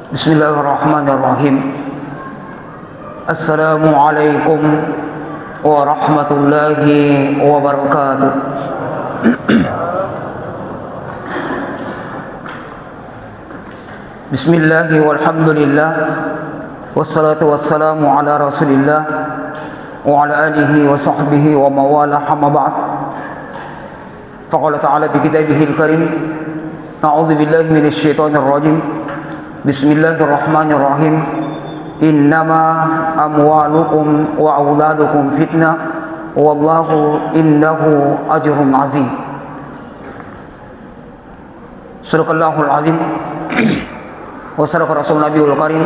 Bismillahirrahmanirrahim. Assalamualaikum warahmatullahi wabarakatuh. Bismillahi walhamdulillah, wassalatu wassalamu ala rasulillah wa ala alihi wa sahbihi wa mawala hamma ba'd. Faqala ta'ala bi kitabihil karim, a'udzu billahi minasy syaithanir rajim. Bismillahirrahmanirrahim. Innama amwalukum wa auladukum fitnah wallahu innahu ajrun azim. Sadaqallahul azim wa sadaqa rasul nabiyul karim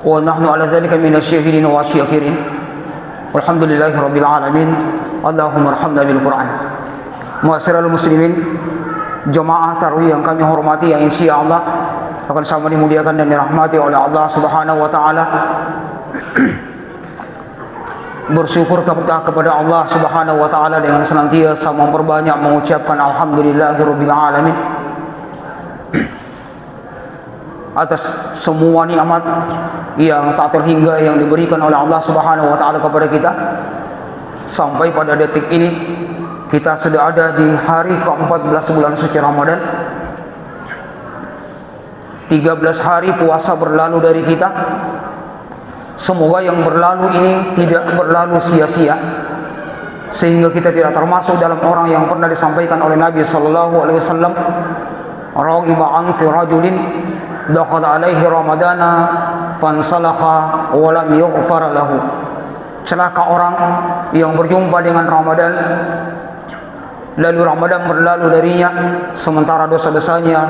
wa nahnu ala dzalika minasyahidin wa syakirin. Walhamdulillahi rabbil alamin. Allahumma arhamna bil Qur'an. Ma'asyiral muslimin, jemaah tarawih yang kami hormati, yang insyaallah akan sama dimuliakan dan dirahmati oleh Allah Subhanahu wa taala. Bersyukur kepada Allah Subhanahu wa taala dengan senantiasa memperbanyak mengucapkan alhamdulillahirabbil alamin atas semua nikmat yang tak terhingga yang diberikan oleh Allah Subhanahu wa taala kepada kita. Sampai pada detik ini kita sudah ada di hari ke-14 bulan suci Ramadan. 13 hari puasa berlalu dari kita. Semoga yang berlalu ini tidak berlalu sia-sia, sehingga kita tidak termasuk dalam orang yang pernah disampaikan oleh Nabi sallallahu alaihi wasallam, raghiba an fi rajulin dakhala alaihi ramadana fansalakha wa lam yughfar lahu. Celaka orang yang berjumpa dengan Ramadan, lalu Ramadan berlalu darinya sementara dosa-dosanya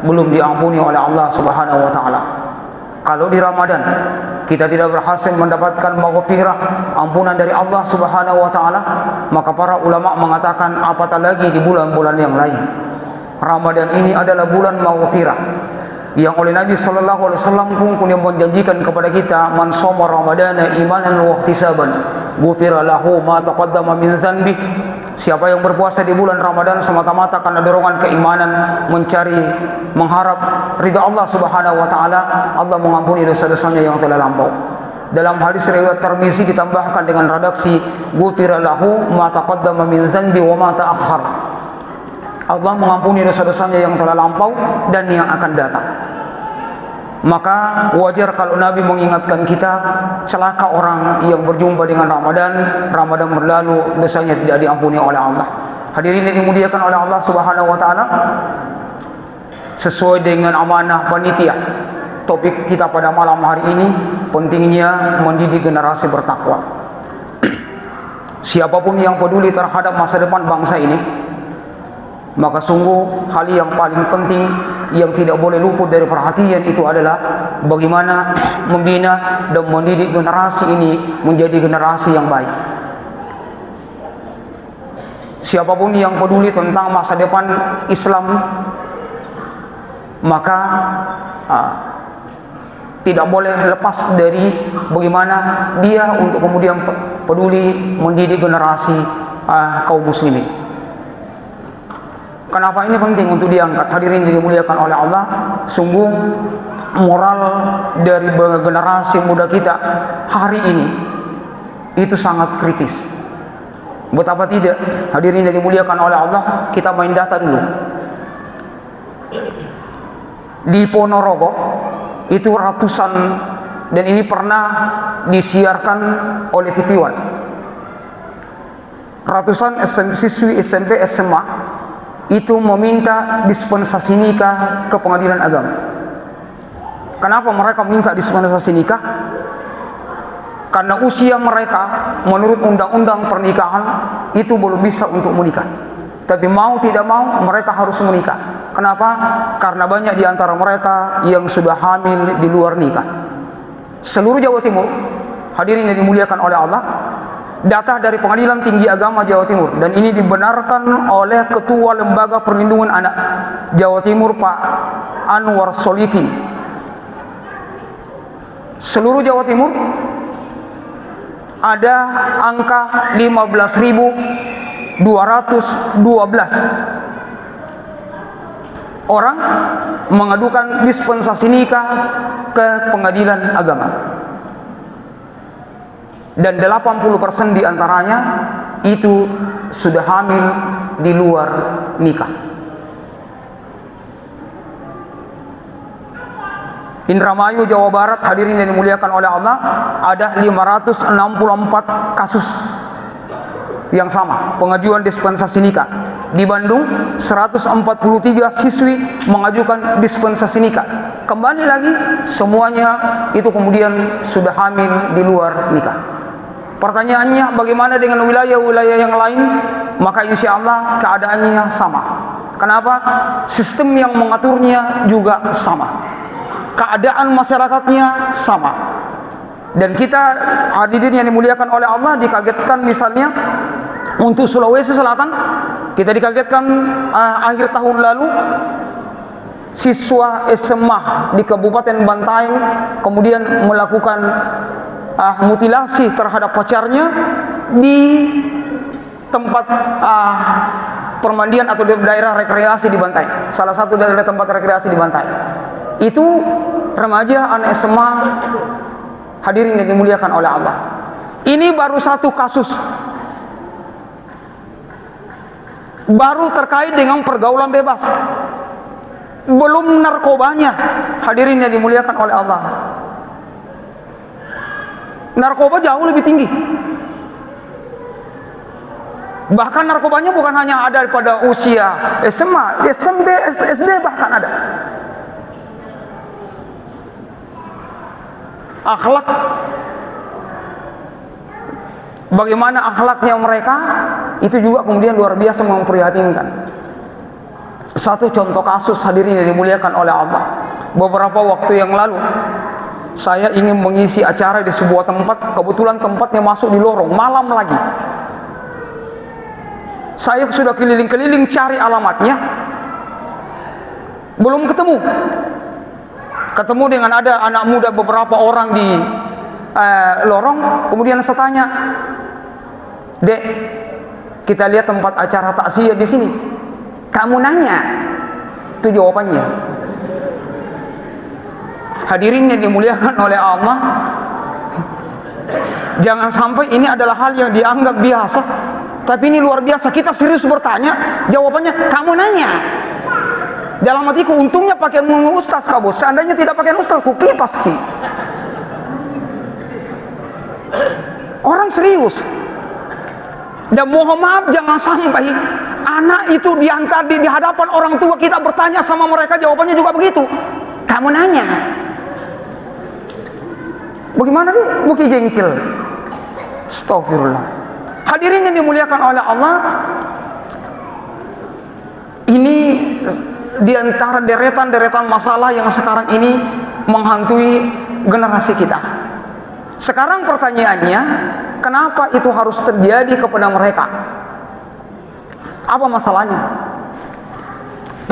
belum diampuni oleh Allah Subhanahu wa taala. Kalau di Ramadan kita tidak berhasil mendapatkan maghfirah, ampunan dari Allah Subhanahu wa taala, maka para ulama mengatakan apatah lagi di bulan-bulan yang lain. Ramadan ini adalah bulan maghfirah yang oleh Nabi sallallahu alaihi wasallam pun yang menjanjikan kepada kita, man shoma ramadana imanan wa ihtisaban ghufira lahu ma taqaddama min dzanbi. Siapa yang berpuasa di bulan Ramadan semata-mata karena dorongan keimanan, mencari, mengharap ridha Allah Subhanahu wa taala, Allah mengampuni dosa-dosanya yang telah lampau. Dalam hadis riwayat Tirmizi ditambahkan dengan redaksi ghufira lahu ma taqaddama min dzanbi wa ma ta'akhkhar. Allah mengampuni dosa-dosanya yang telah lampau dan yang akan datang. Maka wajar kalau Nabi mengingatkan kita, celaka orang yang berjumpa dengan Ramadan berlalu, dosanya tidak diampuni oleh Allah. Hadirin yang dimuliakan oleh Allah Subhanahu wa taala, sesuai dengan amanah panitia, topik kita pada malam hari ini pentingnya mendidik generasi bertakwa. Siapapun yang peduli terhadap masa depan bangsa ini, maka sungguh hal yang paling penting yang tidak boleh luput dari perhatian itu adalah bagaimana membina dan mendidik generasi ini menjadi generasi yang baik. Siapapun yang peduli tentang masa depan Islam, maka tidak boleh lepas dari bagaimana dia untuk kemudian peduli mendidik generasi kaum muslimin. Kenapa ini penting untuk diangkat? Hadirin yang dimuliakan oleh Allah, sungguh moral dari generasi muda kita hari ini itu sangat kritis. Betapa tidak, hadirin yang dimuliakan oleh Allah, kita main data dulu. Di Ponorogo itu ratusan, dan ini pernah disiarkan oleh TV One, ratusan siswi SMP SMA itu meminta dispensasi nikah ke pengadilan agama. Kenapa mereka minta dispensasi nikah? Karena usia mereka menurut undang-undang pernikahan itu belum bisa untuk menikah. Tapi mau tidak mau mereka harus menikah. Kenapa? Karena banyak di antara mereka yang sudah hamil di luar nikah. Seluruh Jawa Timur, hadirin yang dimuliakan oleh Allah, data dari Pengadilan Tinggi Agama Jawa Timur, dan ini dibenarkan oleh Ketua Lembaga Perlindungan Anak Jawa Timur Pak Anwar Solikin. Seluruh Jawa Timur ada angka 15.212 orang mengadukan dispensasi nikah ke pengadilan agama. Dan 80% diantaranya itu sudah hamil di luar nikah. Indramayu, Jawa Barat, hadirin yang dimuliakan oleh Allah, ada 564 kasus yang sama pengajuan dispensasi nikah. Di Bandung 143 siswi mengajukan dispensasi nikah. Kembali lagi semuanya itu kemudian sudah hamil di luar nikah. Pertanyaannya, bagaimana dengan wilayah-wilayah yang lain? Maka insya Allah keadaannya sama. Kenapa? Sistem yang mengaturnya juga sama, keadaan masyarakatnya sama. Dan kita hadirin yang dimuliakan oleh Allah dikagetkan, misalnya untuk Sulawesi Selatan, kita dikagetkan akhir tahun lalu siswa SMA di Kabupaten Bantaeng kemudian melakukan mutilasi terhadap pacarnya di tempat permandian atau di daerah rekreasi di Bantaeng, salah satu dari tempat rekreasi di Bantaeng. Itu remaja anak SMA, hadirin yang dimuliakan oleh Allah. Ini baru satu kasus, baru terkait dengan pergaulan bebas, belum narkobanya, hadirin yang dimuliakan oleh Allah. Narkoba jauh lebih tinggi. Bahkan narkobanya bukan hanya ada pada usia SMA, SMP, SD bahkan ada. Akhlak, bagaimana akhlaknya mereka, itu juga kemudian luar biasa memprihatinkan. Satu contoh kasus, hadirin yang dimuliakan oleh Allah. Beberapa waktu yang lalu saya ingin mengisi acara di sebuah tempat, kebetulan tempatnya masuk di lorong, malam lagi. Saya sudah keliling-keliling cari alamatnya, belum ketemu. Ketemu dengan ada anak muda beberapa orang di lorong, kemudian saya tanya, "Dek, kita lihat tempat acara takziah di sini. Kamu nanya?" Itu jawabannya. Hadirin yang dimuliakan oleh Allah, jangan sampai ini adalah hal yang dianggap biasa, tapi ini luar biasa. Kita serius bertanya, jawabannya kamu nanya. Dalam hatiku, untungnya pakai ustaz kabo. Seandainya tidak pakai ustaz, ku kipas ki. Orang serius. Dan mohon maaf, jangan sampai anak itu diantar di hadapan orang tua, kita bertanya sama mereka, jawabannya juga begitu. Kamu nanya. Bagaimana nih? Buki jengkel. Astagfirullah. Hadirin yang dimuliakan oleh Allah, ini di antara deretan-deretan masalah yang sekarang ini menghantui generasi kita. Sekarang pertanyaannya, kenapa itu harus terjadi kepada mereka? Apa masalahnya?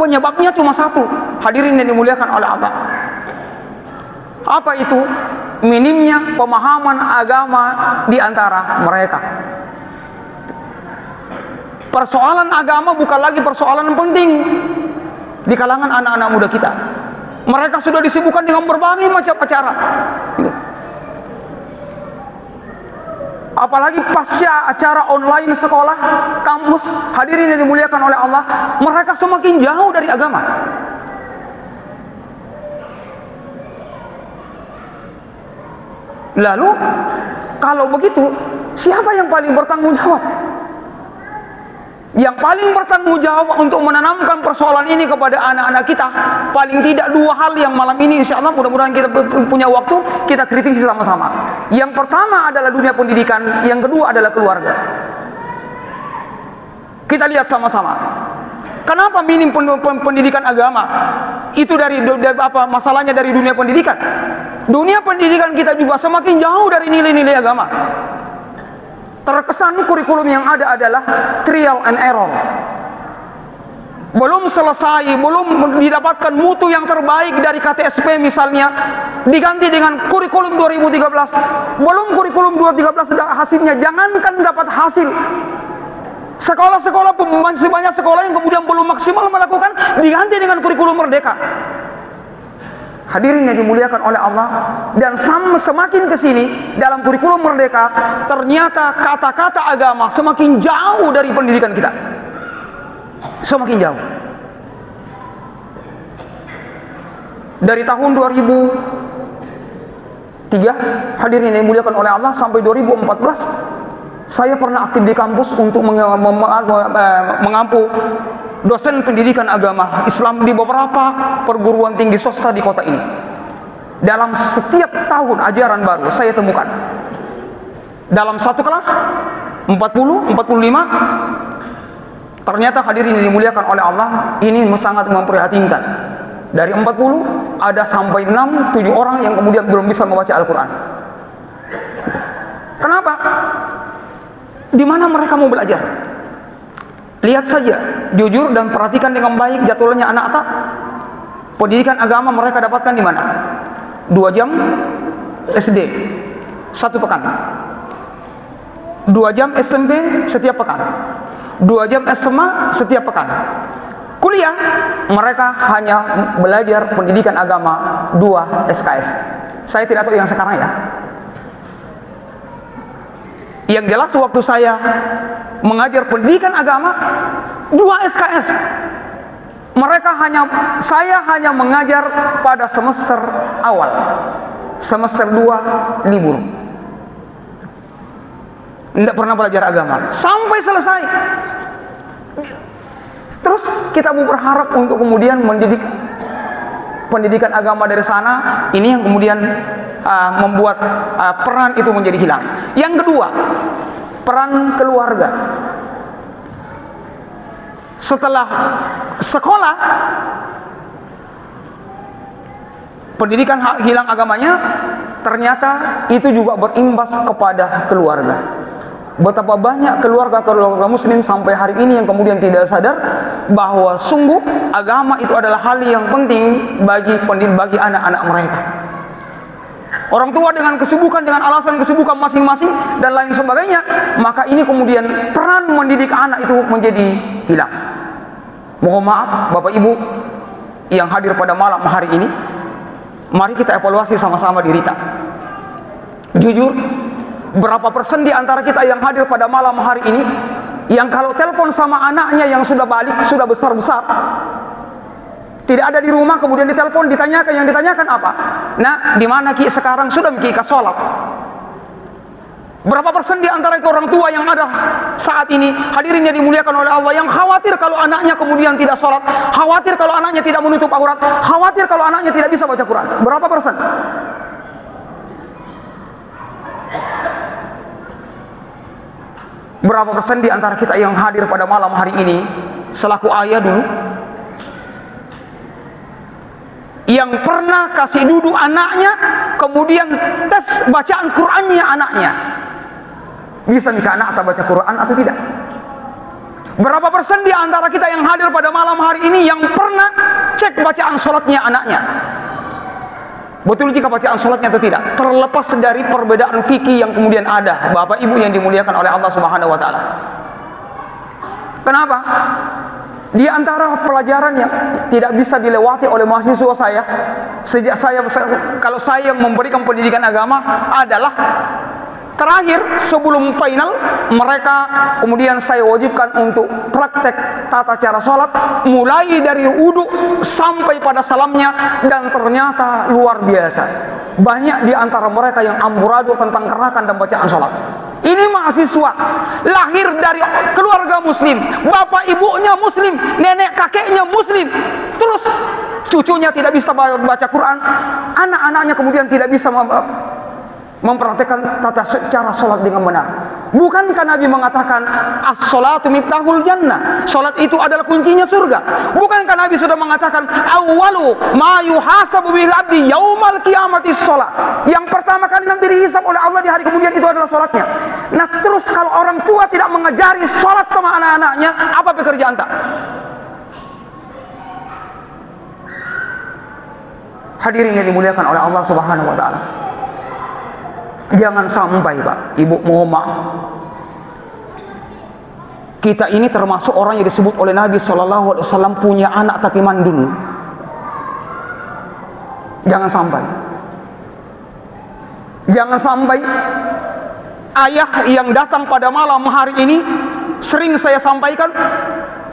Penyebabnya cuma satu, hadirin yang dimuliakan oleh Allah. Apa itu? Minimnya pemahaman agama di antara mereka. Persoalan agama bukan lagi persoalan yang penting di kalangan anak-anak muda kita. Mereka sudah disibukkan dengan berbagai macam acara. Apalagi pasca acara online sekolah, kampus, hadirin yang dimuliakan oleh Allah, mereka semakin jauh dari agama. Lalu, kalau begitu, siapa yang paling bertanggung jawab? Yang paling bertanggung jawab untuk menanamkan persoalan ini kepada anak-anak kita, paling tidak dua hal yang malam ini insya Allah mudah-mudahan kita punya waktu, kita kritisi sama-sama. Yang pertama adalah dunia pendidikan, yang kedua adalah keluarga. Kita lihat sama-sama. Kenapa minim pendidikan agama? Itu dari apa masalahnya dari dunia pendidikan? Dunia pendidikan kita juga semakin jauh dari nilai-nilai agama. Terkesan kurikulum yang ada adalah trial and error. Belum selesai, belum didapatkan mutu yang terbaik dari KTSP misalnya, diganti dengan kurikulum 2013. Belum kurikulum 2013 hasilnya, jangankan dapat hasil, Sekolah-sekolah masih banyak sekolah yang kemudian belum maksimal melakukan, diganti dengan kurikulum merdeka. Hadirin yang dimuliakan oleh Allah, dan semakin ke sini dalam kurikulum merdeka, ternyata kata-kata agama semakin jauh dari pendidikan kita. Semakin jauh. Dari tahun 2003, hadirin yang dimuliakan oleh Allah, sampai 2014, saya pernah aktif di kampus untuk mengampu dosen pendidikan agama Islam di beberapa perguruan tinggi swasta di kota ini. Dalam setiap tahun ajaran baru saya temukan, dalam satu kelas 40, 45, ternyata hadirin yang dimuliakan oleh Allah, ini sangat memprihatinkan. Dari 40 ada sampai 6, 7 orang yang kemudian belum bisa membaca Al-Quran. Kenapa? Di mana mereka mau belajar? Lihat saja, jujur dan perhatikan dengan baik jadwalnya anak tak. Pendidikan agama mereka dapatkan di mana? 2 jam SD satu pekan, 2 jam SMP setiap pekan, 2 jam SMA setiap pekan. Kuliah mereka hanya belajar pendidikan agama 2 SKS. Saya tidak tahu yang sekarang ya. Yang jelas waktu saya mengajar pendidikan agama 2 SKS. Saya hanya mengajar pada semester awal. Semester 2 libur. Tidak pernah belajar agama sampai selesai. Terus kita mau berharap untuk kemudian mendidik pendidikan agama dari sana, ini yang kemudian membuat peran itu menjadi hilang. Yang kedua, peran keluarga. Setelah sekolah, pendidikan hilang agamanya, ternyata itu juga berimbas kepada keluarga. Betapa banyak keluarga muslim sampai hari ini yang kemudian tidak sadar bahwa sungguh agama itu adalah hal yang penting bagi anak-anak mereka. Orang tua dengan kesibukan, dengan alasan kesibukan masing-masing dan lain sebagainya, maka ini kemudian peran mendidik anak itu menjadi hilang. Mohon maaf Bapak Ibu yang hadir pada malam hari ini, mari kita evaluasi sama-sama diri kita. Jujur, berapa persen di antara kita yang hadir pada malam hari ini yang kalau telepon sama anaknya yang sudah balik, sudah besar-besar, tidak ada di rumah, kemudian ditelepon, ditanyakan, yang ditanyakan apa? Nah, di mana Ki sekarang sudah Ki sholat? Berapa persen di antara itu orang tua yang ada saat ini, hadirin yang dimuliakan oleh Allah, yang khawatir kalau anaknya kemudian tidak sholat, khawatir kalau anaknya tidak menutup aurat, khawatir kalau anaknya tidak bisa baca Quran? Berapa persen? Berapa persen di antara kita yang hadir pada malam hari ini selaku ayah dulu yang pernah kasih duduk anaknya, kemudian tes bacaan Qur'annya anaknya, bisa nikah anak atau baca Quran atau tidak? Berapa persen di antara kita yang hadir pada malam hari ini yang pernah cek bacaan sholatnya anaknya, betul jika bacaan sholatnya atau tidak? Terlepas dari perbedaan fikih yang kemudian ada, Bapak Ibu yang dimuliakan oleh Allah Subhanahu wa Ta'ala. Kenapa? Di antara pelajaran yang tidak bisa dilewati oleh mahasiswa saya sejak kalau saya memberikan pendidikan agama adalah terakhir sebelum final, mereka kemudian saya wajibkan untuk praktek tata cara sholat mulai dari wudhu sampai pada salamnya, dan ternyata luar biasa banyak di antara mereka yang amburadul tentang gerakan dan bacaan sholat. Ini mahasiswa lahir dari keluarga muslim, bapak ibunya muslim, nenek kakeknya muslim, terus cucunya tidak bisa baca Quran, anak-anaknya kemudian tidak bisa memperhatikan tata cara sholat dengan benar. Bukankah Nabi mengatakan as-sholatu miftahul jannah, sholat itu adalah kuncinya surga? Bukankah Nabi sudah mengatakan awwalu ma yuhasabu bil abdi yaumal qiyamati sholat, yang pertama kali nanti dihisab oleh Allah di hari kemudian itu adalah sholatnya. Nah terus kalau orang tua tidak mengajari sholat sama anak-anaknya, apa pekerjaan tak? Hadirin yang dimuliakan oleh Allah Subhanahu wa Ta'ala, jangan sampai Pak Ibu, mohon maaf, kita ini termasuk orang yang disebut oleh Nabi SAW punya anak tapi mandul. Jangan sampai ayah yang datang pada malam hari ini, sering saya sampaikan,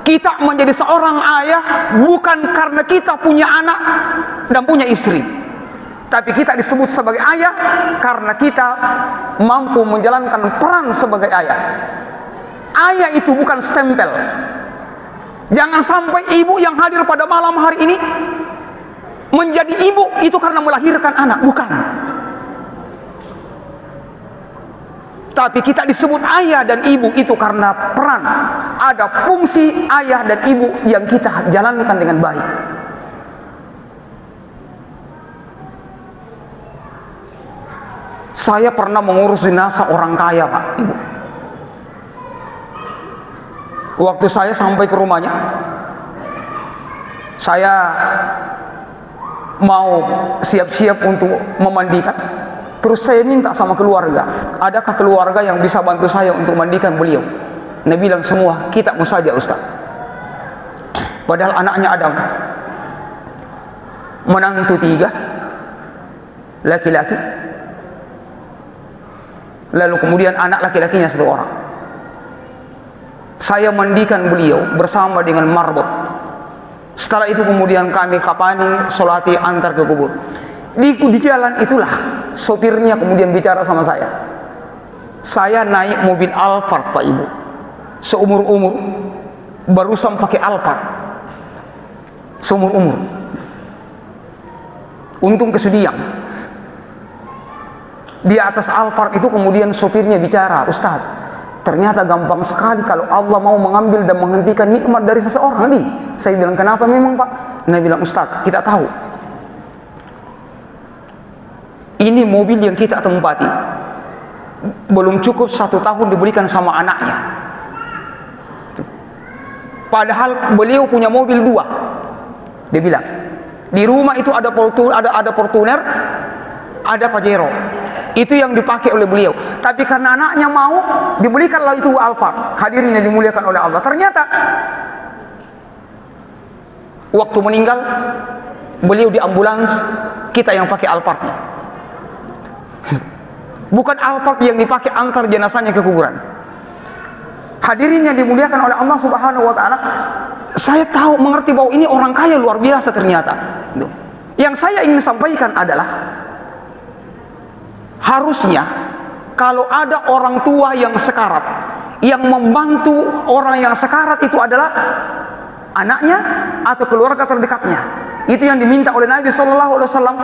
kita menjadi seorang ayah bukan karena kita punya anak dan punya istri, tapi kita disebut sebagai ayah karena kita mampu menjalankan peran sebagai ayah. Ayah itu bukan stempel. Jangan sampai ibu yang hadir pada malam hari ini menjadi ibu itu karena melahirkan anak, bukan. Tapi kita disebut ayah dan ibu itu karena peran, ada fungsi ayah dan ibu yang kita jalankan dengan baik. Saya pernah mengurus jenazah orang kaya, Pak, Ibu. Waktu saya sampai ke rumahnya, saya mau siap-siap untuk memandikan. Terus saya minta sama keluarga, adakah keluarga yang bisa bantu saya untuk mandikan beliau? Nabi bilang semua, kita mau saja Ustaz. Padahal anaknya Adam, menantu 3, laki-laki, lalu kemudian anak laki-lakinya 1 orang. Saya mandikan beliau bersama dengan marbot. Setelah itu kemudian kami kapani, solati, antar ke kubur. Di jalan itulah sopirnya kemudian bicara sama saya. Saya naik mobil Alphard, Pak Ibu, seumur-umur barusan pakai Alphard, seumur-umur. Untung kesudian. Di atas Alphard itu kemudian sopirnya bicara, Ustaz, ternyata gampang sekali kalau Allah mau mengambil dan menghentikan nikmat dari seseorang. Nih, saya bilang, kenapa memang Pak? Nabi bilang, Ustaz, kita tahu ini mobil yang kita tempati belum cukup 1 tahun diberikan sama anaknya, padahal beliau punya mobil 2. Dia bilang di rumah itu ada Fortuner, ada Pajero, itu yang dipakai oleh beliau. Tapi karena anaknya mau, dibelikanlah itu Alphard. Hadirin yang dimuliakan oleh Allah, ternyata waktu meninggal beliau di ambulans, kita yang pakai Alphard. Bukan Alphard yang dipakai antar jenazahnya ke kuburan. Hadirin yang dimuliakan oleh Allah Subhanahu wa taala, saya tahu mengerti bahwa ini orang kaya luar biasa ternyata. Yang saya ingin sampaikan adalah, harusnya kalau ada orang tua yang sekarat, yang membantu orang yang sekarat itu adalah anaknya atau keluarga terdekatnya. Itu yang diminta oleh Nabi SAW.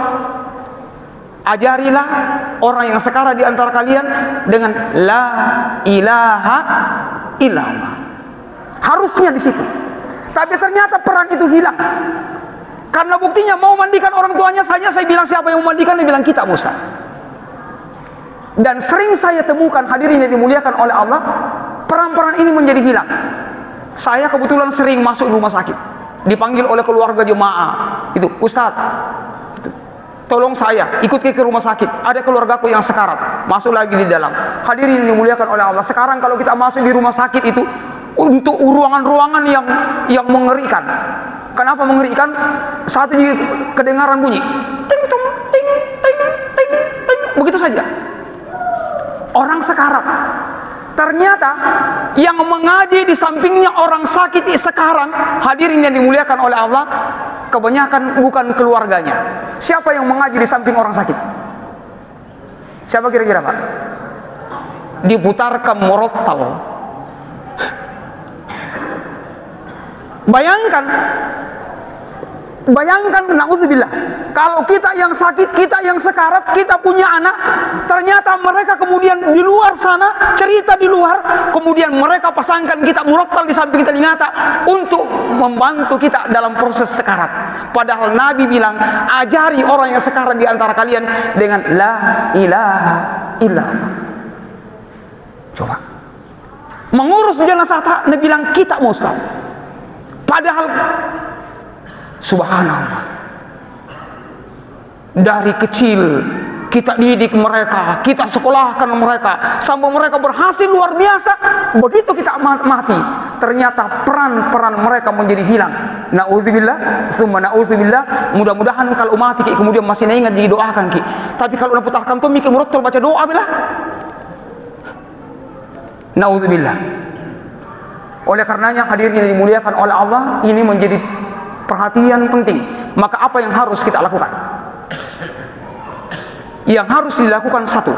Ajarilah orang yang sekarat di antara kalian dengan la ilaha illallah. Harusnya di situ. Tapi ternyata peran itu hilang. Karena buktinya mau mandikan orang tuanya saja, saya bilang siapa yang memandikan, dia bilang kita Ustaz. Dan sering saya temukan, hadirin yang dimuliakan oleh Allah, peran-peran ini menjadi hilang. Saya kebetulan sering masuk rumah sakit, dipanggil oleh keluarga jemaah, itu Ustaz, tolong saya ikut ke rumah sakit, ada keluargaku yang sekarat, masuk lagi di dalam. Hadirin yang dimuliakan oleh Allah, sekarang kalau kita masuk di rumah sakit itu untuk ruangan-ruangan yang mengerikan. Kenapa mengerikan? Satu kedengaran bunyi ting tung ting ting ting ting, begitu saja. Orang sekarat. Ternyata yang mengaji di sampingnya orang sakit sekarang, hadirin yang dimuliakan oleh Allah, kebanyakan bukan keluarganya. Siapa yang mengaji di samping orang sakit? Siapa kira-kira Pak? Diputarkan murattal. Bayangkan, na'udzubillah, kalau kita yang sakit, kita yang sekarat, kita punya anak, ternyata mereka kemudian di luar sana, cerita di luar, kemudian mereka pasangkan kita murattal di samping telinga untuk membantu kita dalam proses sekarat. Padahal Nabi bilang, ajari orang yang sekarat di antara kalian dengan la ilaha illallah. Coba mengurus jenazah, Nabi bilang kita Ustaz. Padahal subhanallah, dari kecil kita didik mereka, kita sekolahkan mereka sampai mereka berhasil luar biasa. Begitu kita mati, ternyata peran-peran mereka menjadi hilang. Nauzubillah, summa nauzubillah. Mudah-mudahan kalau mati ki kemudian masih ingat didoakan ki. Tapi kalau nak putarkan tuh mikir murotol baca doa bila. Nauzubillah. Oleh karenanya hadirin yang dimuliakan oleh Allah, ini menjadi perhatian penting. Maka apa yang harus kita lakukan? Yang harus dilakukan satu,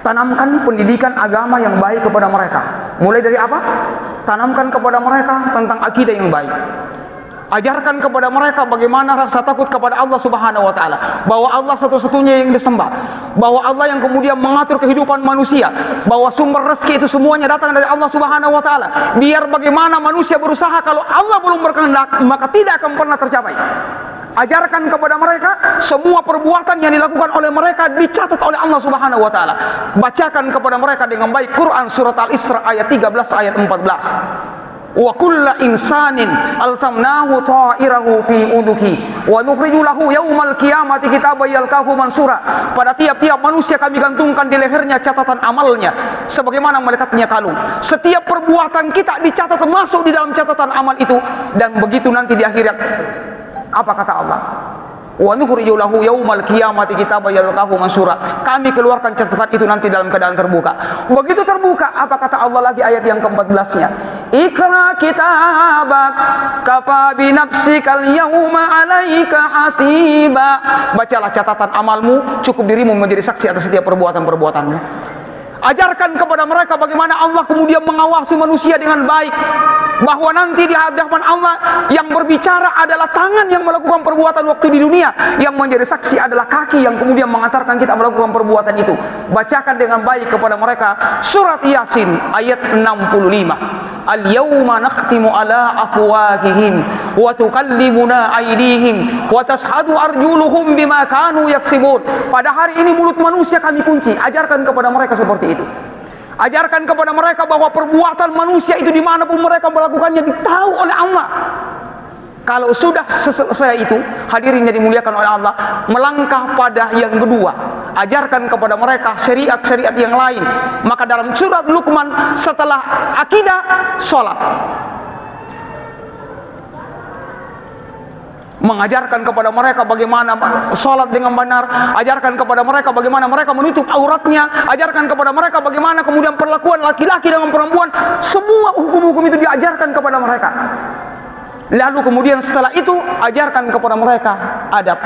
tanamkan pendidikan agama yang baik kepada mereka. Mulai dari apa? Tanamkan kepada mereka tentang akidah yang baik. Ajarkan kepada mereka bagaimana rasa takut kepada Allah Subhanahu wa taala, bahwa Allah satu-satunya yang disembah, bahwa Allah yang kemudian mengatur kehidupan manusia, bahwa sumber rezeki itu semuanya datang dari Allah Subhanahu wa taala. Biar bagaimana manusia berusaha, kalau Allah belum berkehendak maka tidak akan pernah tercapai. Ajarkan kepada mereka semua perbuatan yang dilakukan oleh mereka dicatat oleh Allah Subhanahu wa taala. Bacakan kepada mereka dengan baik Quran surat Al-Isra ayat 13 ayat 14. Wa kullu insanin alzamnahu ta'irahu fi unuki wa nukhriju lahu yaumal qiyamati kitaban yalqahu mansura. Pada tiap-tiap manusia kami gantungkan di lehernya catatan amalnya sebagaimana malaikatnya kalung. Setiap perbuatan kita dicatat masuk di dalam catatan amal itu, dan begitu nanti di akhirat apa kata Allah? Wa nukhriju lahu yaumal qiyamati kitaban yalqahu mansura. Kami keluarkan catatan itu nanti dalam keadaan terbuka. Begitu terbuka, apa kata Allah lagi ayat yang ke-14-nya? Ikra kitabak kafa bi nafsikal yauma 'alaika hasiba. Bacalah catatan amalmu, cukup dirimu menjadi saksi atas setiap perbuatan-perbuatanmu. Ajarkan kepada mereka bagaimana Allah kemudian mengawasi manusia dengan baik, bahwa nanti di hadapan Allah yang berbicara adalah tangan yang melakukan perbuatan waktu di dunia, yang menjadi saksi adalah kaki yang kemudian mengantarkan kita melakukan perbuatan itu. Bacakan dengan baik kepada mereka surat Yasin ayat 65. Al-yawma nakhtimu ala afwahihim wa tukallimuna aydihim wa tashhadu arjuluhum bima kanu yaksibun. Pada hari ini mulut manusia kami kunci. Ajarkan kepada mereka seperti itu. Ajarkan kepada mereka bahwa perbuatan manusia itu dimanapun mereka melakukannya ditahu oleh Allah. Kalau sudah selesai itu, hadirin yang dimuliakan oleh Allah, melangkah pada yang kedua, ajarkan kepada mereka syariat-syariat yang lain. Maka dalam surat Luqman setelah akidah, sholat. Mengajarkan kepada mereka bagaimana sholat dengan benar, ajarkan kepada mereka bagaimana mereka menutup auratnya, ajarkan kepada mereka bagaimana kemudian perlakuan laki-laki dengan perempuan. Semua hukum-hukum itu diajarkan kepada mereka. Lalu kemudian setelah itu ajarkan kepada mereka adab.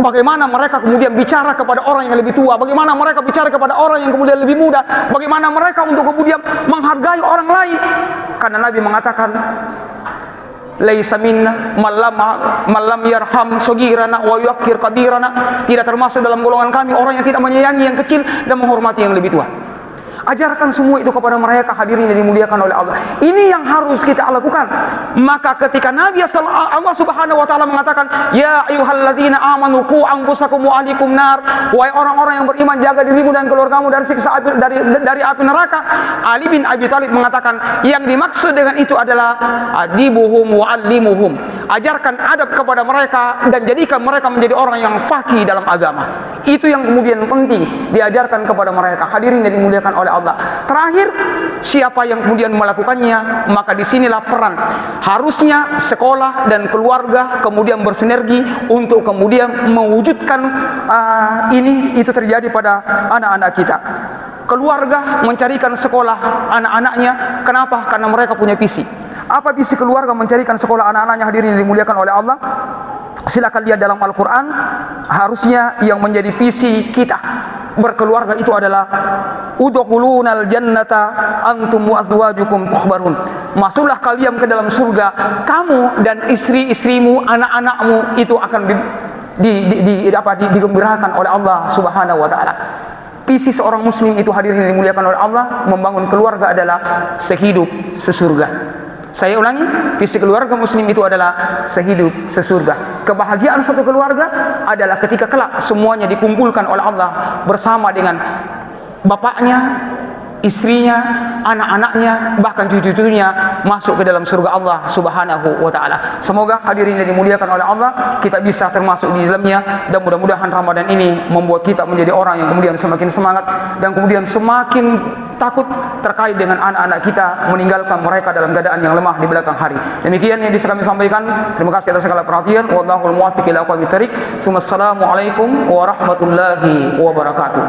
Bagaimana mereka kemudian bicara kepada orang yang lebih tua, bagaimana mereka bicara kepada orang yang kemudian lebih muda, bagaimana mereka untuk kemudian menghargai orang lain. Karena Nabi mengatakan, laisa minna man lam yarham saghirana wa yuqir kabirana. Tidak termasuk dalam golongan kami orang yang tidak menyayangi yang kecil dan menghormati yang lebih tua. Ajarkan semua itu kepada mereka, hadirin yang dimuliakan oleh Allah. Ini yang harus kita lakukan. Maka ketika Nabi Allah Subhanahu wa taala mengatakan, "Ya ayyuhalladzina amanu qu anfusakum wa ahlikum nar." Wahai orang-orang yang beriman, jaga dirimu dan keluargamu dari siksa api, dari api neraka. Ali bin Abi Thalib mengatakan, yang dimaksud dengan itu adalah adibuhum wa allimuhum. Ajarkan adab kepada mereka dan jadikan mereka menjadi orang yang faqih dalam agama. Itu yang kemudian penting diajarkan kepada mereka, hadirin yang dimuliakan oleh Allah. Terakhir, siapa yang kemudian melakukannya, maka disinilah peran. Harusnya sekolah dan keluarga kemudian bersinergi untuk kemudian mewujudkan itu terjadi pada anak-anak kita. Keluarga mencarikan sekolah anak-anaknya. Kenapa? Karena mereka punya visi. Apa visi keluarga mencarikan sekolah anak-anaknya, hadirin yang dimuliakan oleh Allah? Silakan lihat dalam Al-Quran. Harusnya yang menjadi visi kita berkeluarga itu adalah udkhulunal jannata antum wa azwajukum tukhbarun. Masuklah kalian ke dalam surga, kamu dan istri-istrimu, anak-anakmu itu akan digembirakan oleh Allah Subhanahu wa taala. Visi seorang muslim itu, hadirin yang dimuliakan oleh Allah, membangun keluarga adalah sehidup sesurga. Saya ulangi, visi keluarga muslim itu adalah sehidup sesurga. Kebahagiaan satu keluarga adalah ketika kelak semuanya dikumpulkan oleh Allah bersama dengan bapaknya, istrinya, anak-anaknya, bahkan cucu-cucunya masuk ke dalam surga Allah Subhanahu wa taala. Semoga hadirin yang dimuliakan oleh Allah, kita bisa termasuk di dalamnya, dan mudah-mudahan Ramadan ini membuat kita menjadi orang yang kemudian semakin semangat dan kemudian semakin takut terkait dengan anak-anak kita, meninggalkan mereka dalam keadaan yang lemah di belakang hari. Demikian yang bisa kami sampaikan. Terima kasih atas segala perhatian. Wallahul muwaffiq ila aqwamit thariq. Assalamualaikum warahmatullahi wabarakatuh.